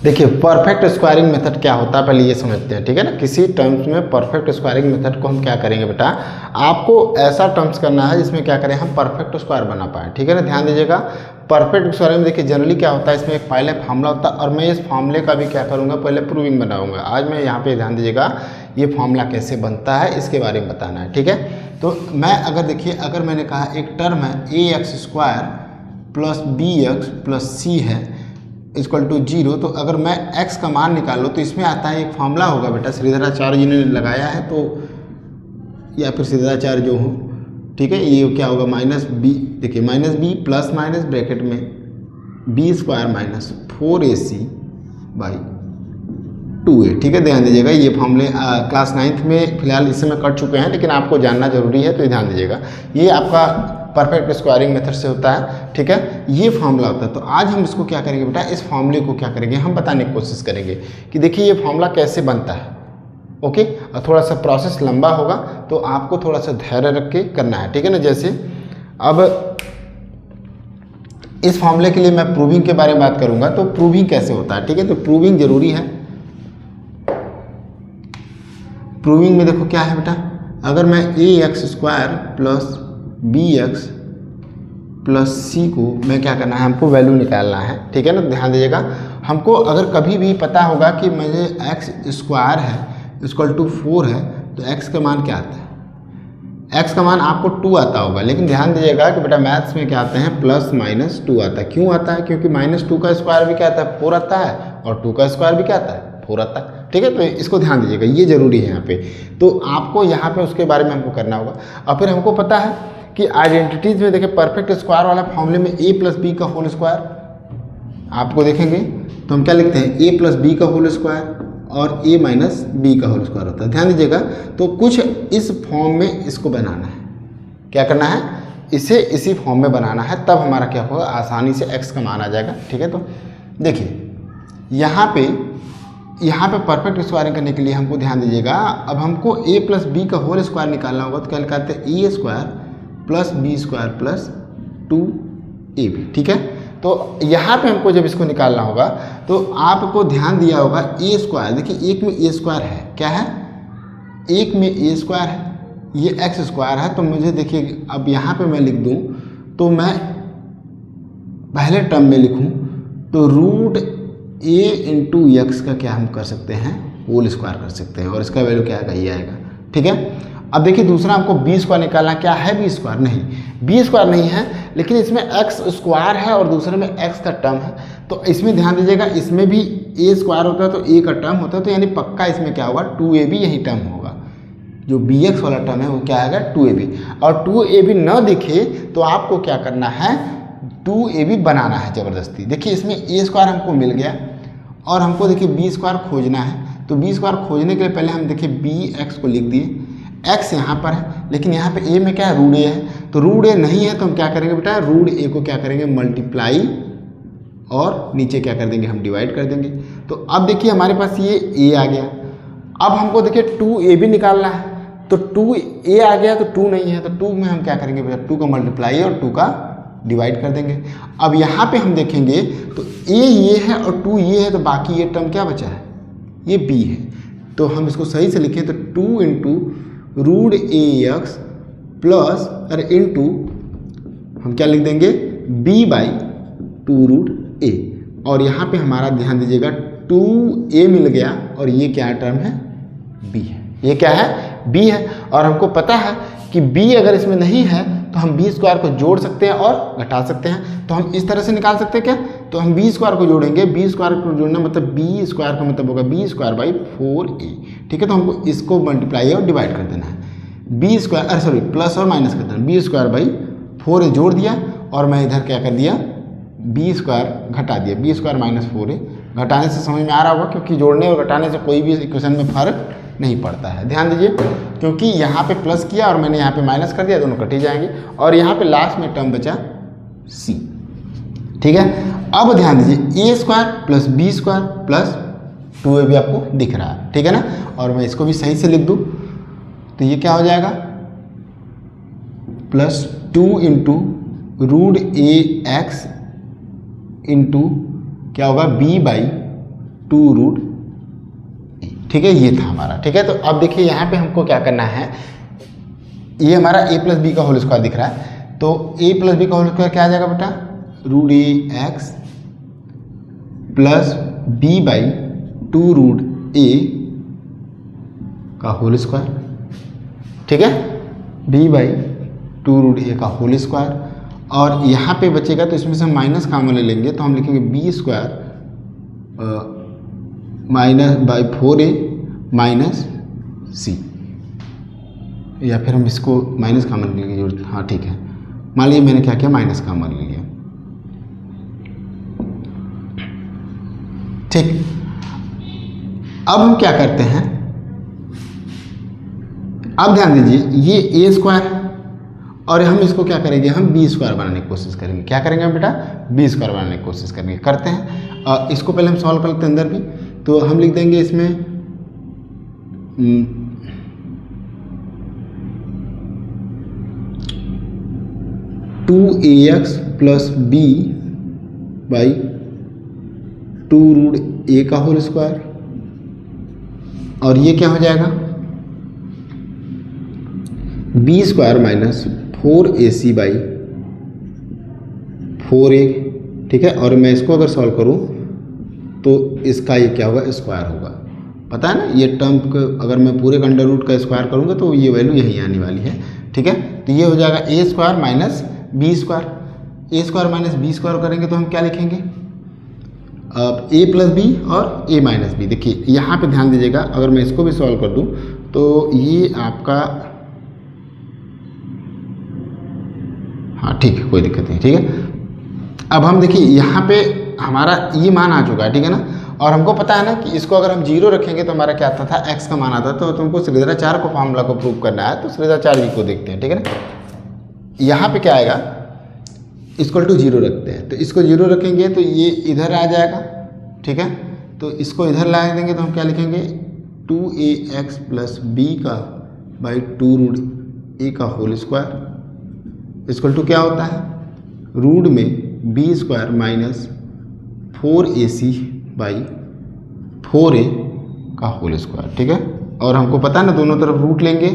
देखिए perfect squaring method क्या होता है पहले ये समझते हैं, ठीक है ना। किसी टर्म्स में परफेक्ट स्क्वायरिंग मेथड को हम क्या करेंगे बेटा, आपको ऐसा टर्म्स करना है जिसमें क्या करें हम परफेक्ट स्क्वायर बना पाए, ठीक है ना। ध्यान दीजिएगा परफेक्ट स्क्वायरिंग में देखिए जनरली क्या होता है, इसमें एक पहले फार्मूला होता है और मैं इस फार्मूले का भी क्या करूँगा पहले प्रूविंग बनाऊँगा। आज मैं यहाँ पे ध्यान दीजिएगा ये फार्मूला कैसे बनता है इसके बारे में बताना है, ठीक है। तो मैं अगर देखिए अगर मैंने कहा एक टर्म है ax² plus bx plus c है इक्वल टू 0, तो अगर मैं x का मान निकालूँ तो इसमें आता है एक फार्मूला होगा बेटा, श्रीधराचार्य जी ने लगाया है तो या फिर श्रीधराचार्य जो हो, ठीक है। ये क्या होगा -b, देखिए -b प्लस माइनस ब्रैकेट में b² minus 4ac by 2a, ठीक है। ध्यान दीजिएगा ये फॉर्मूले क्लास 9th में फिलहाल इस समय कर चुके हैं, लेकिन आपको जानना जरूरी है तो ध्यान दीजिएगा। ये आपका परफेक्ट स्क्वायरिंग मेथड से होता है, ठीक है। ये फॉर्मूला होता है। तो आज हम इसको क्या करेंगे बेटा, इस फॉर्मूले को क्या करेंगे हम बताने की कोशिश करेंगे कि देखिए ये फॉर्मूला कैसे बनता है, ओके। और थोड़ा सा प्रोसेस लंबा होगा तो आपको थोड़ा सा धैर्य रख के करना है, ठीक है ना। जैसे अब इस फॉर्मूले के लिए मैं प्रूविंग के बारे में बात करूंगा, तो प्रूविंग कैसे होता है, ठीक है। तो प्रूविंग जरूरी है। प्रूविंग में देखो क्या है बेटा, अगर मैं ax² plus bx plus c को मैं क्या करना है हमको वैल्यू निकालना है, ठीक है ना। ध्यान दीजिएगा हमको अगर कभी भी पता होगा कि मुझे x² है इक्वल टू 4 है तो x का मान क्या आता है, x का मान आपको 2 आता होगा, लेकिन ध्यान दीजिएगा कि बेटा मैथ्स में क्या आते हैं +-2 आता है। क्यों आता है, क्योंकि -2 का स्क्वायर भी क्या आता है 4 आता है और 2 का स्क्वायर भी क्या आता है 4 आता है, ठीक है। तो इसको ध्यान दीजिएगा ये जरूरी है यहाँ पे। तो आपको यहाँ पे उसके बारे में हमको करना होगा। और फिर हमको पता है कि आइडेंटिटीज में देखिए परफेक्ट स्क्वायर वाला फॉर्मूले में a प्लस बी का होल स्क्वायर आपको देखेंगे तो हम क्या लिखते हैं a प्लस बी का होल स्क्वायर और a माइनस बी का होल स्क्वायर होता है। ध्यान दीजिएगा तो कुछ इस फॉर्म में इसको बनाना है, क्या करना है इसे इसी फॉर्म में बनाना है, तब हमारा क्या होगा आसानी से x का मान आ जाएगा, ठीक है। तो देखिए यहाँ पे परफेक्ट स्क्वायरिंग करने के लिए हमको ध्यान दीजिएगा, अब हमको a प्लस बी का होल स्क्वायर निकालना होगा तो क्या निकालते हैं a² plus b² plus 2ab, ठीक है। तो यहाँ पे हमको जब इसको निकालना होगा तो आपको ध्यान दिया होगा a², देखिए एक में a² है, क्या है एक में a² है, ये x² है। तो मुझे देखिए अब यहाँ पे मैं लिख दूँ तो मैं पहले टर्म में लिखूँ तो √a इंटू x का क्या हम कर सकते हैं होल स्क्वायर कर सकते हैं और इसका वैल्यू क्या आएगा ये आएगा, ठीक है। अब देखिए दूसरा हमको b² निकालना, क्या है b² नहीं, b² नहीं है, लेकिन इसमें x² है और दूसरे में x का टर्म है। तो इसमें ध्यान दीजिएगा इसमें भी a² होता है तो a का टर्म होता है, तो यानी पक्का इसमें क्या होगा 2ab यही टर्म होगा, जो bx वाला टर्म है वो क्या आएगा 2ab। और 2ab न दिखे तो आपको क्या करना है 2ab बनाना है ज़बरदस्ती। देखिए इसमें a² हमको मिल गया और हमको देखिए b² खोजना है, तो b² खोजने के लिए पहले हम देखिए bx को लिख दिए, x यहाँ पर है लेकिन यहाँ पे a में क्या है √a है, तो √a नहीं है तो हम क्या करेंगे बेटा √a को क्या करेंगे मल्टीप्लाई और नीचे क्या कर देंगे हम डिवाइड कर देंगे। तो अब देखिए हमारे पास ये a आ गया। अब हमको देखिए 2ab निकालना है, तो 2a आ गया तो 2 नहीं है, तो 2 में हम क्या करेंगे बेटा 2 का मल्टीप्लाई और 2 का डिवाइड कर देंगे। अब यहाँ पे हम देखेंगे तो a ये है और 2 ये है, तो बाकी ये टर्म क्या बचा है ये b है। तो हम इसको सही से लिखें तो 2 इंटू √ax प्लस अरे इंटू हम क्या लिख देंगे b/2√a, और यहाँ पे हमारा ध्यान दीजिएगा 2a मिल गया और ये क्या टर्म है b है, ये क्या है b है। और हमको पता है कि b अगर इसमें नहीं है तो हम b² को जोड़ सकते हैं और घटा सकते हैं, तो हम इस तरह से निकाल सकते हैं क्या, तो हम b² को जोड़ेंगे, b² को जोड़ना मतलब b² का मतलब होगा b²/4a, ठीक है। तो हमको इसको मल्टीप्लाई और डिवाइड कर देना है, b² सॉरी प्लस और माइनस कर देना, b²/4a जोड़ दिया और मैं इधर क्या कर दिया b² घटा दिया, b² माइनस 4a। घटाने से समझ में आ रहा होगा क्योंकि जोड़ने और घटाने से कोई भी इक्वेशन में फर्क नहीं पड़ता है। ध्यान दीजिए क्योंकि यहाँ पे प्लस किया और मैंने यहाँ पे माइनस कर दिया, दोनों कट ही जाएंगे और यहाँ पे लास्ट में टर्म बचा c, ठीक है। अब ध्यान दीजिए a² plus b² plus 2ab आपको दिख रहा है, ठीक है ना। और मैं इसको भी सही से लिख दूँ तो ये क्या हो जाएगा +2 इंटू √ax इंटू क्या होगा b/2 2 रूट ए, ठीक है, ये था हमारा। ठीक है, तो अब देखिए यहाँ पे हमको क्या करना है, ये हमारा a प्लस बी का होल स्क्वायर दिख रहा है, तो a प्लस बी का होल स्क्वायर क्या आ जाएगा बेटा, root A X plus B by 2 root A का होल स्क्वायर। ठीक है, b बाई 2 रूट ए का होल स्क्वायर, और यहाँ पे बचेगा तो इसमें से हम माइनस कॉमन ले लेंगे, तो हम लिखेंगे B square minus by 4a minus C, या फिर हम इसको माइनस कॉमन लेने की जरूरत, हाँ ठीक है, मान लीजिए मैंने क्या किया, माइनस कॉमन ले लिया। ठीक, अब हम क्या करते हैं, अब ध्यान दीजिए ये ए स्क्वायर और हम इसको क्या करेंगे, हम बी स्क्वायर बनाने की कोशिश करेंगे। क्या करेंगे हम बेटा, बी स्क्वायर बनाने की कोशिश करेंगे, करते हैं। इसको पहले हम सॉल्व कर लेते हैं अंदर भी, तो हम लिख देंगे इसमें 2ax plus B by 2 root A का होल स्क्वायर, और ये क्या हो जाएगा, B square minus 4ac by 4a। ठीक है, और मैं इसको अगर सॉल्व करूं तो इसका ये क्या होगा, स्क्वायर होगा। पता है ना, ये टर्म को अगर मैं पूरे का अंडर रूट का स्क्वायर करूंगा तो ये वैल्यू यही आने वाली है। ठीक है, तो ये हो जाएगा ए स्क्वायर माइनस बी स्क्वायर, ए स्क्वायर माइनस बी स्क्वायर करेंगे तो हम क्या लिखेंगे, अब ए प्लस बी और ए माइनस बी। देखिए यहाँ पे ध्यान दीजिएगा, अगर मैं इसको भी सॉल्व कर दूँ तो ये आपका, हाँ ठीक है, कोई दिक्कत नहीं। ठीक है, अब हम देखिए यहाँ पे हमारा ये मान आ चुका है, ठीक है ना, और हमको पता है ना कि इसको अगर हम 0 रखेंगे तो हमारा क्या आता था, x का मान आता था। तो तुमको श्रीधराचार्य को फॉर्मूला को प्रूव करना है, तो श्रीधराचार्य जी को देखते हैं। ठीक है ना, यहाँ पे क्या आएगा, इक्वल टू 0 रखते हैं, तो इसको 0 रखेंगे तो ये इधर आ जाएगा। ठीक है, तो इसको इधर ला देंगे तो हम क्या लिखेंगे, 2ax प्लस बी का बाई 2 रूट ए का होल स्क्वायर इक्वल टू क्या होता है, रूट में B square minus 4ac by 4a का होल स्क्वायर। ठीक है, और हमको पता है ना, दोनों तरफ रूट लेंगे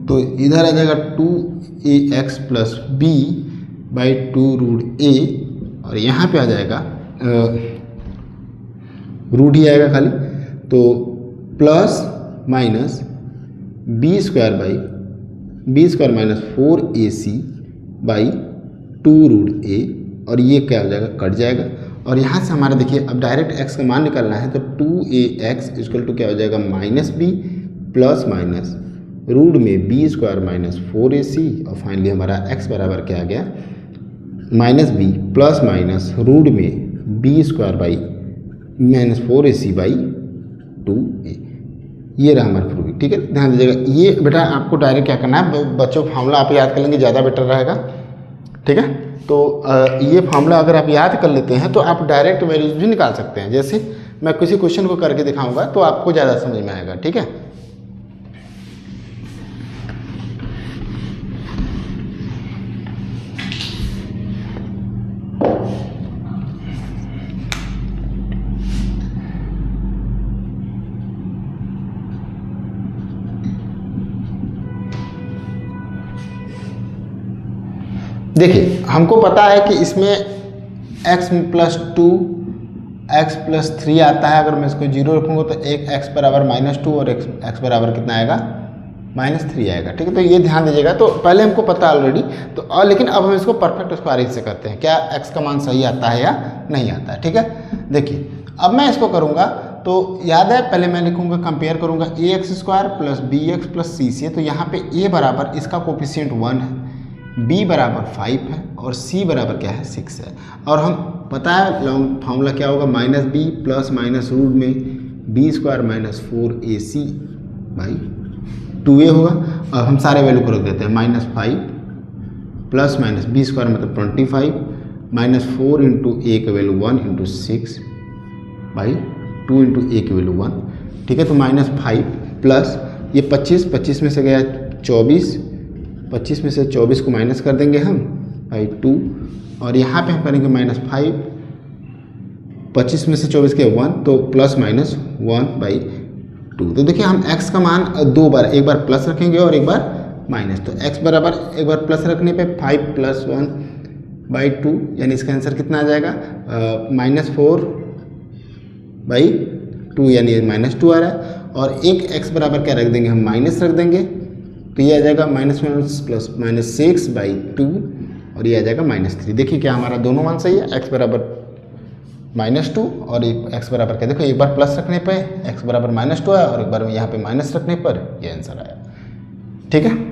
तो इधर आ जाएगा 2ax plus B by 2 root A, और यहाँ पे आ जाएगा रूट ही आएगा खाली, तो plus minus B square minus 4ac by 2 root A, और ये क्या हो जाएगा, कट जाएगा। और यहाँ से हमारा देखिए अब डायरेक्ट x का मान निकालना है, तो 2ax इक्वल टू क्या हो जाएगा, minus B plus minus root में बी स्क्वायर माइनस 4ac, और फाइनली हमारा x बराबर क्या आ गया, minus B plus minus root में B square by minus 4ac by 2a। ये रहा हमारा प्रूफ। ठीक है, ध्यान दीजिएगा, ये बेटा आपको डायरेक्ट क्या करना है, बच्चों फार्मूला आप याद कर लेंगे ज़्यादा बेटर रहेगा। ठीक है, तो ये फार्मूला अगर आप याद कर लेते हैं तो आप डायरेक्ट वैल्यूज भी निकाल सकते हैं। जैसे मैं किसी क्वेश्चन को करके दिखाऊंगा तो आपको ज़्यादा समझ में आएगा। ठीक है, देखिए हमको पता है कि इसमें x प्लस 2 x प्लस 3 आता है। अगर मैं इसको 0 रखूँगा तो एक x बराबर -2 और x बराबर कितना आएगा, -3 आएगा। ठीक है, तो ये ध्यान दीजिएगा। तो पहले हमको पता ऑलरेडी, तो और लेकिन अब हम इसको परफेक्ट स्क्वायर से करते हैं, क्या x का मान सही आता है या नहीं आता है। ठीक है, देखिए अब मैं इसको करूँगा तो याद है, पहले मैं लिखूँगा, कंपेयर करूँगा ax square plus bx plus c से। तो यहाँ पे a बराबर इसका कोफिशिएंट 1 है, b बराबर 5 है और c बराबर क्या है, 6 है। और हम पता है लॉन्ग फार्मूला क्या होगा, minus B plus minus root में B square minus 4ac by 2a होगा। अब हम सारे वैल्यू को रख देते हैं, -5 प्लस माइनस बी स्क्वायर मतलब 25 माइनस 4 इंटू ए का वैल्यू 1 इंटू 6 बाई 2 इंटू ए की वैल्यू 1। ठीक है, तो -5 प्लस ये 25 में से गया 24, 25 में से 24 को माइनस कर देंगे हम बाई 2, और यहाँ पे हम करेंगे -5 25 में से 24 के 1 तो प्लस माइनस 1/2। तो देखिए हम x का मान दो बार, एक बार प्लस रखेंगे और एक बार माइनस। तो x बराबर एक बार प्लस रखने पे 5 + 1/2 यानी इसका आंसर कितना आ जाएगा -4/2 यानी -2 आ रहा है। और एक x बराबर क्या रख देंगे हम माइनस रख देंगे तो ये आ जाएगा -6/2 और ये आ जाएगा -3। देखिए क्या हमारा दोनों मान सही है, x बराबर -2 और एक x बराबर क्या, देखो एक बार प्लस रखने पे x बराबर -2 आया और एक बार यहाँ पे माइनस रखने पर ये आंसर आया। ठीक है।